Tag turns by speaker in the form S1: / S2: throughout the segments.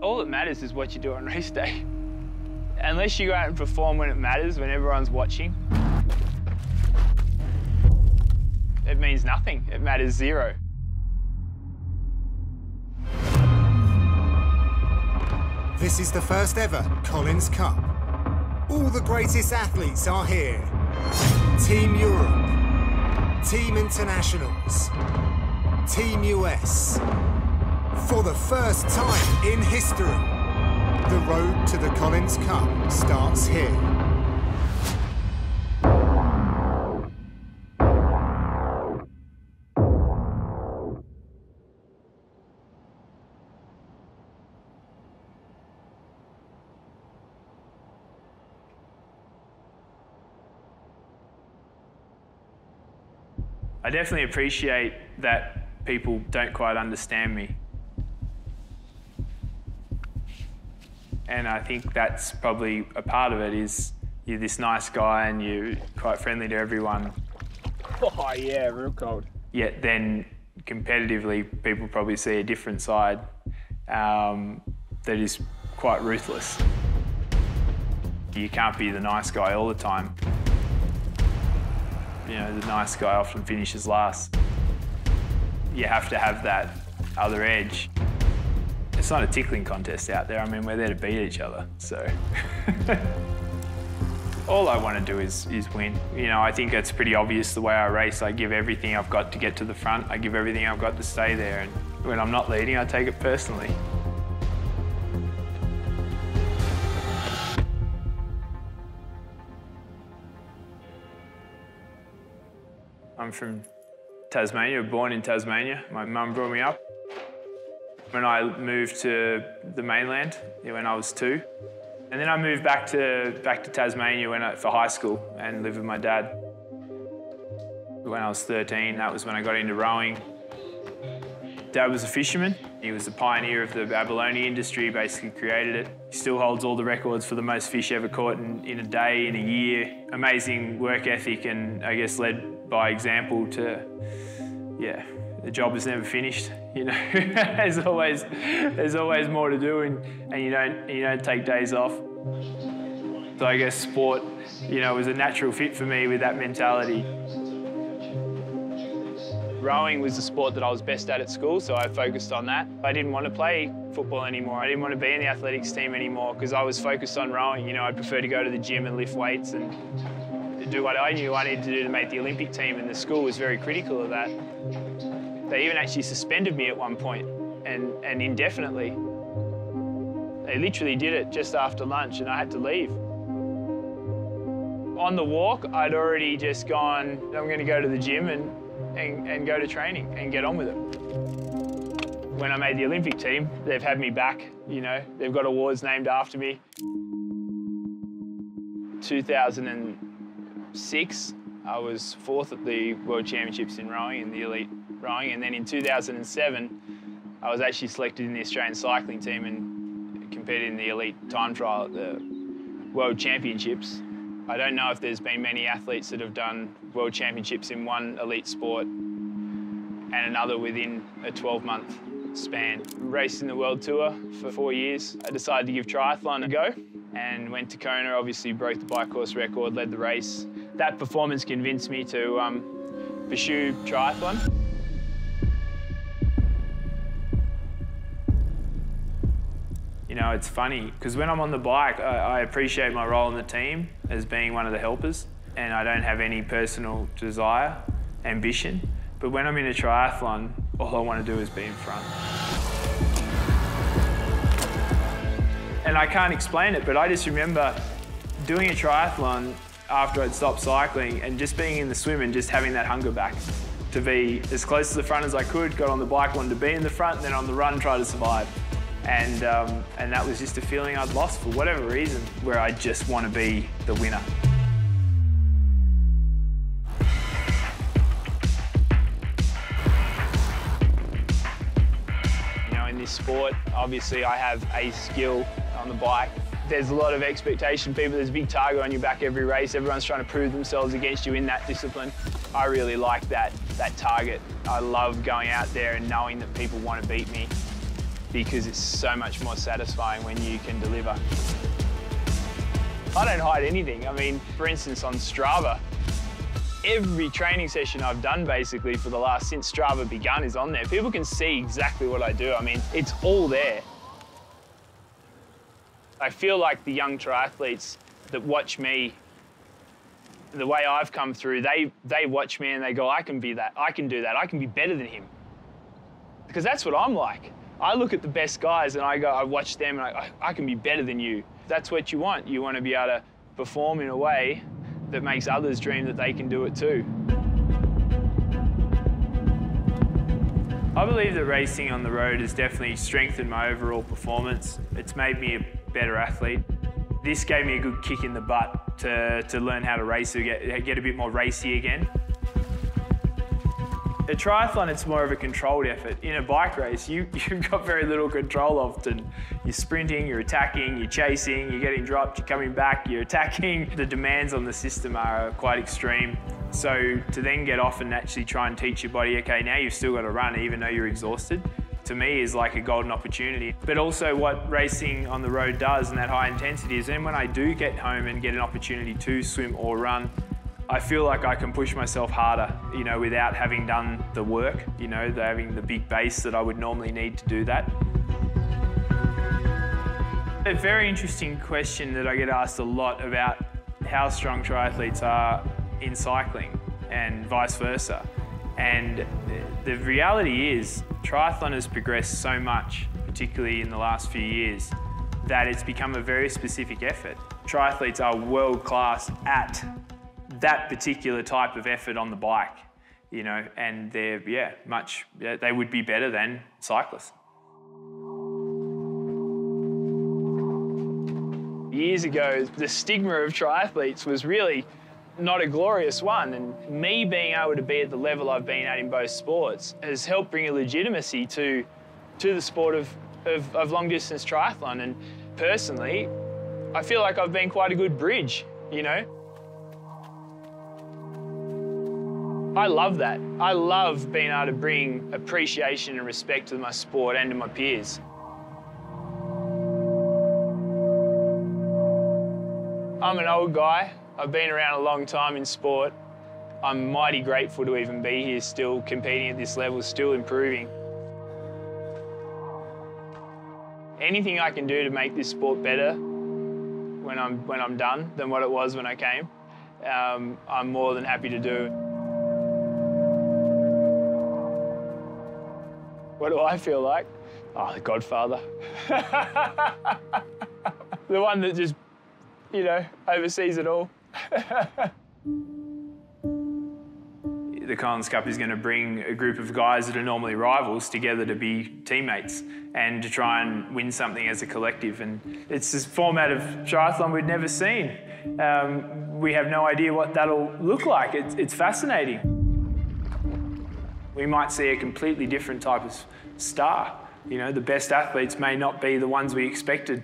S1: All that matters is what you do on race day. Unless you go out and perform when it matters, when everyone's watching, it means nothing. It matters zero.
S2: This is the first ever Collins Cup. All the greatest athletes are here. Team Europe, Team Internationals, Team US. For the first time in history, the road to the Collins Cup starts here.
S1: I definitely appreciate that people don't quite understand me. And I think that's probably a part of it, is you're this nice guy and you're quite friendly to everyone.
S3: Oh yeah, real cold.
S1: Yet then competitively, people probably see a different side that is quite ruthless. You can't be the nice guy all the time. You know, the nice guy often finishes last. You have to have that other edge. It's not a tickling contest out there. I mean, we're there to beat each other, so. All I want to do is win. You know, I think it's pretty obvious the way I race. I give everything I've got to get to the front. I give everything I've got to stay there. And when I'm not leading, I take it personally. I'm from Tasmania, born in Tasmania. My mum brought me up. When I moved to the mainland when I was 2. And then I moved back to Tasmania for high school and lived with my dad. When I was 13, that was when I got into rowing. Dad was a fisherman. He was the pioneer of the abalone industry, basically created it. He still holds all the records for the most fish ever caught in a day, in a year. Amazing work ethic, and I guess led by example to, yeah, the job is never finished. You know, there's always more to do, and you don't take days off. So I guess sport, you know, was a natural fit for me with that mentality. Rowing was the sport that I was best at school, so I focused on that. I didn't want to play football anymore. I didn't want to be in the athletics team anymore because I was focused on rowing. You know, I'd prefer to go to the gym and lift weights and do what I knew I needed to do to make the Olympic team, and the school was very critical of that. They even actually suspended me at one point, and indefinitely. They literally did it just after lunch, and I had to leave. On the walk, I'd already just gone, I'm going to go to the gym and go to training and get on with it. When I made the Olympic team, they've had me back, you know. They've got awards named after me. 2006, I was 4th at the World Championships in rowing, in the elite rowing, and then in 2007, I was actually selected in the Australian cycling team and competed in the elite time trial at the World Championships. I don't know if there's been many athletes that have done World Championships in one elite sport and another within a 12-month span. Raced in the World Tour for 4 years. I decided to give triathlon a go and went to Kona, obviously broke the bike course record, led the race. That performance convinced me to pursue triathlon. You know, it's funny, because when I'm on the bike, I appreciate my role in the team as being one of the helpers, and I don't have any personal desire, ambition. But when I'm in a triathlon, all I want to do is be in front. And I can't explain it, but I just remember doing a triathlon after I'd stopped cycling and just being in the swim and just having that hunger back to be as close to the front as I could, got on the bike, wanted to be in the front, and then on the run, try to survive. And that was just a feeling I'd lost for whatever reason, where I just want to be the winner. You know, in this sport, obviously I have a skill on the bike. There's a lot of expectation. There's a big target on your back every race. Everyone's trying to prove themselves against you in that discipline. I really like that target. I love going out there and knowing that people want to beat me. because it's so much more satisfying when you can deliver. I don't hide anything. I mean, for instance, on Strava, every training session I've done basically for the last, since Strava begun, is on there. People can see exactly what I do. I mean, it's all there. I feel like the young triathletes that watch me, the way I've come through, they watch me and they go, I can be that, I can do that, I can be better than him. Because that's what I'm like. I look at the best guys and I go, I watch them and I can be better than you. That's what you want. You want to be able to perform in a way that makes others dream that they can do it too. I believe that racing on the road has definitely strengthened my overall performance. It's made me a better athlete. This gave me a good kick in the butt to learn how to race, to get a bit more racy again. A triathlon, it's more of a controlled effort. In a bike race, you've got very little control often. You're sprinting, you're attacking, you're chasing, you're getting dropped, you're coming back, you're attacking. The demands on the system are quite extreme. So to then get off and actually try and teach your body, okay, now you've still got to run even though you're exhausted, to me is like a golden opportunity. But also what racing on the road does and that high intensity is then when I do get home and get an opportunity to swim or run, I feel like I can push myself harder, you know, without having done the work, you know, having the big base that I would normally need to do that. A very interesting question that I get asked a lot about how strong triathletes are in cycling and vice versa. And the reality is triathlon has progressed so much, particularly in the last few years, that it's become a very specific effort. Triathletes are world class at that particular type of effort on the bike, you know, and they're, they would be better than cyclists. Years ago, the stigma of triathletes was really not a glorious one, and me being able to be at the level I've been at in both sports has helped bring a legitimacy to the sport of long-distance triathlon. And personally, I feel like I've been quite a good bridge, you know. I love that. I love being able to bring appreciation and respect to my sport and to my peers. I'm an old guy. I've been around a long time in sport. I'm mighty grateful to even be here still competing at this level, still improving. Anything I can do to make this sport better when I'm done than what it was when I came, I'm more than happy to do. What do I feel like? Oh, the Godfather. The one that just, you know, oversees it all. The Collins Cup is going to bring a group of guys that are normally rivals together to be teammates and to try and win something as a collective. And it's this format of triathlon we'd never seen. We have no idea what that'll look like. It's fascinating. We might see a completely different type of star. You know, the best athletes may not be the ones we expected.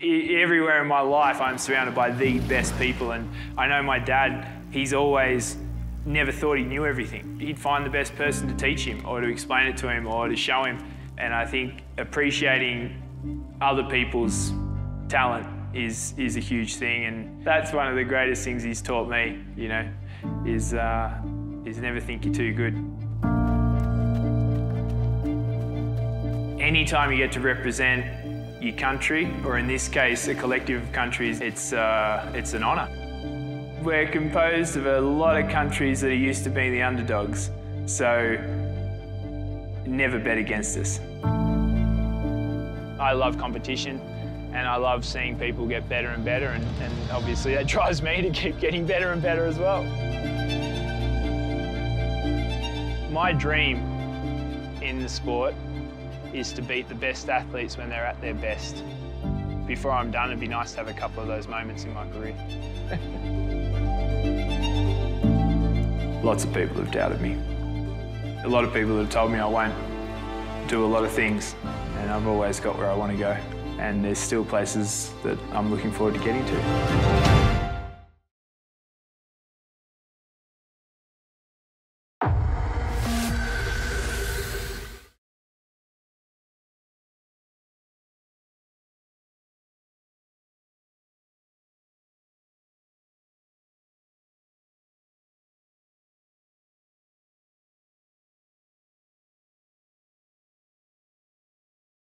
S1: Everywhere in my life, I'm surrounded by the best people, and I know my dad, he's always never thought he knew everything. He'd find the best person to teach him or to explain it to him or to show him. And I think appreciating other people's talent is a huge thing, and that's one of the greatest things he's taught me, you know, is never think you're too good. Anytime you get to represent your country, or in this case, a collective of countries, it's an honour. We're composed of a lot of countries that are used to being the underdogs, so never bet against us. I love competition, and I love seeing people get better and better, and obviously that drives me to keep getting better and better as well. My dream in the sport is to beat the best athletes when they're at their best. Before I'm done, it'd be nice to have a couple of those moments in my career. Lots of people have doubted me. A lot of people have told me I won't do a lot of things, and I've always got where I want to go. And there's still places that I'm looking forward to getting to.